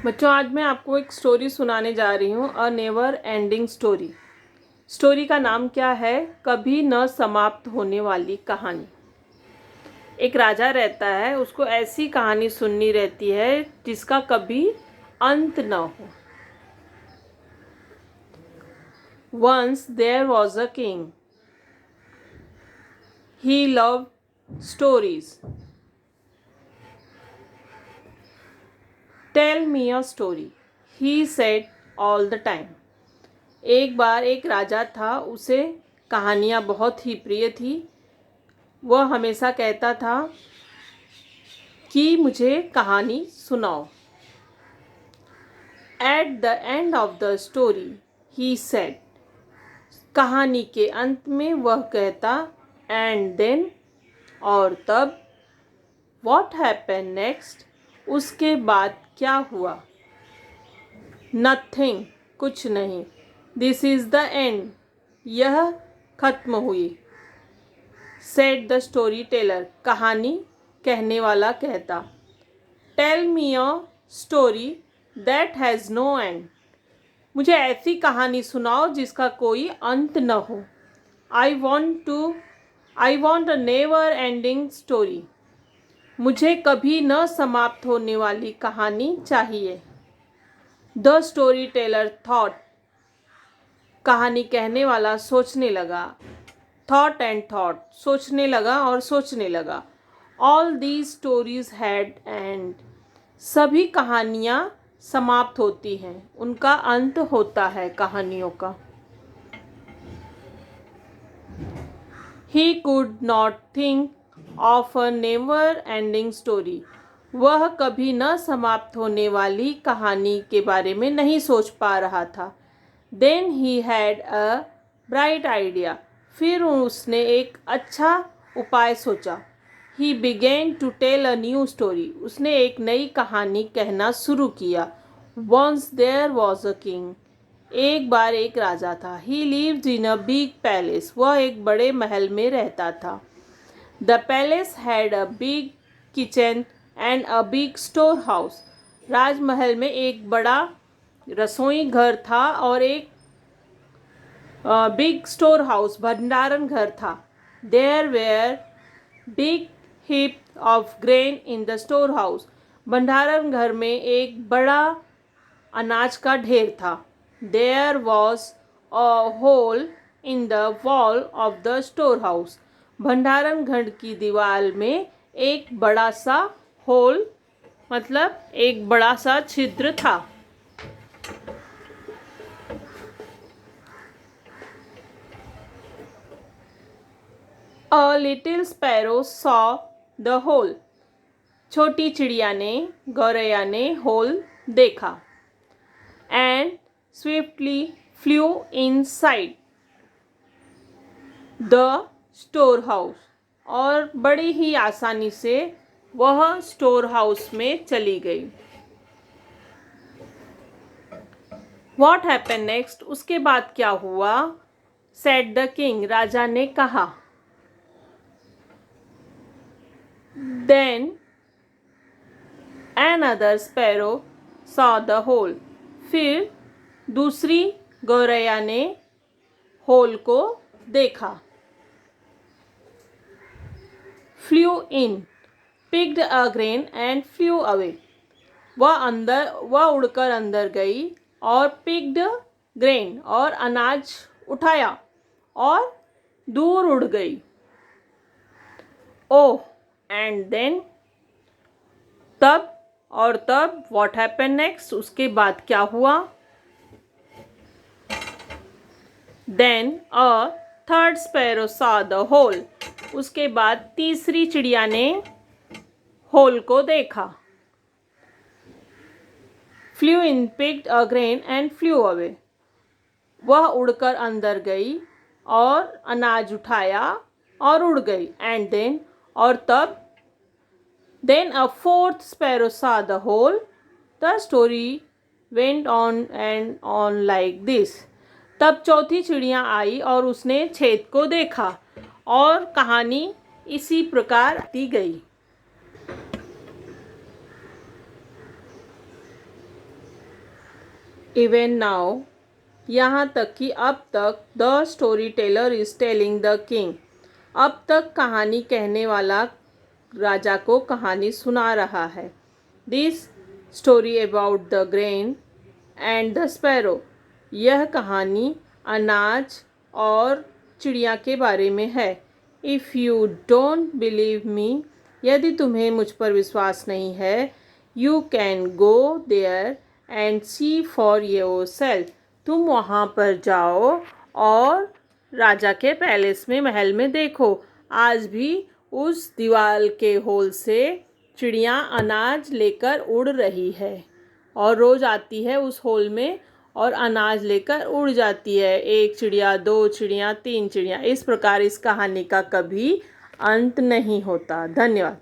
बच्चों, आज मैं आपको एक स्टोरी सुनाने जा रही हूँ, अ नेवर एंडिंग स्टोरी। स्टोरी का नाम क्या है? कभी न समाप्त होने वाली कहानी। एक राजा रहता है, उसको ऐसी कहानी सुननी रहती है जिसका कभी अंत न हो। Once there was a king, he loved stories. Tell me a story, he said all the time. एक बार एक राजा था, उसे कहानियाँ बहुत ही प्रिय थी। वह हमेशा कहता था कि मुझे कहानी सुनाओ। At the end of the story he said, कहानी के अंत में वह कहता, एंड देन, और तब, व्हाट हैपन नेक्स्ट, उसके बाद क्या हुआ? नथिंग, कुछ नहीं। दिस इज द एंड, यह खत्म हुई। सेड द स्टोरी टेलर, कहानी कहने वाला कहता। Tell me a story that has no end, मुझे ऐसी कहानी सुनाओ जिसका कोई अंत न हो। I want a never ending story, मुझे कभी न समाप्त होने वाली कहानी चाहिए। द स्टोरी टेलर थॉट, कहानी कहने वाला सोचने लगा। थॉट एंड थॉट, सोचने लगा और सोचने लगा। All these stories had and, सभी कहानियाँ समाप्त होती हैं, उनका अंत होता है कहानियों का। He could not think of a never ending story, वह कभी न समाप्त होने वाली कहानी के बारे में नहीं सोच पा रहा था। Then he had a bright idea, फिर उसने एक अच्छा उपाय सोचा। He began to tell a new story, उसने एक नई कहानी कहना शुरू किया। Once there was a king, एक बार एक राजा था। He lived in a big palace, वह एक बड़े महल में रहता था। The palace had a big kitchen and a big store house, राजमहल में एक बड़ा रसोई घर था और एक बिग स्टोर हाउस, भंडारण घर था। There were big heap of grain in the store house, भंडारण घर में एक बड़ा अनाज का ढेर था। There was a hole in the wall of the store house, भंडारण घर की दीवार में एक बड़ा सा होल, मतलब एक बड़ा सा छिद्र था। A little sparrow saw the hole, छोटी चिड़िया ने, गौरैया ने होल देखा। And swiftly flew inside the store house, और बड़ी ही आसानी से वह स्टोर हाउस में चली गई। व्हाट हैपन नेक्स्ट, उसके बाद क्या हुआ? सेड द किंग, राजा ने कहा। Then another sparrow saw the hole, फिर दूसरी गौरैया ने होल को देखा। Flew in, picked a grain and flew away, वह उड़कर अंदर गई और पिक्ड ग्रेन, और अनाज उठाया और दूर उड़ गई। ओह, एंड देन, तब, और तब, व्हाट हैपन नेक्स्ट, उसके बाद क्या हुआ? Then a third sparrow saw the hole, उसके बाद तीसरी चिड़िया ने होल को देखा। Flew in, picked a grain and flew away, वह उड़कर अंदर गई और अनाज उठाया और उड़ गई। एंड देन, और तब, then a fourth sparrow saw the hole, the story went on and on like this, तब चौथी चिड़िया आई और उसने छेद को देखा और कहानी इसी प्रकार आती गई। इवन नाउ, यहाँ तक कि अब तक, the story teller is telling the king, अब तक कहानी कहने वाला राजा को कहानी सुना रहा है। This story about the grain and the sparrow, यह कहानी अनाज और चिड़िया के बारे में है। If you don't believe me, यदि तुम्हें मुझ पर विश्वास नहीं है, you can go there and see for yourself, तुम वहाँ पर जाओ और राजा के पैलेस में, महल में देखो। आज भी उस दीवार के होल से चिड़िया अनाज लेकर उड़ रही है और रोज़ आती है उस होल में और अनाज लेकर उड़ जाती है। एक चिड़िया, दो चिड़िया, तीन चिड़िया, इस प्रकार इस कहानी का कभी अंत नहीं होता। धन्यवाद।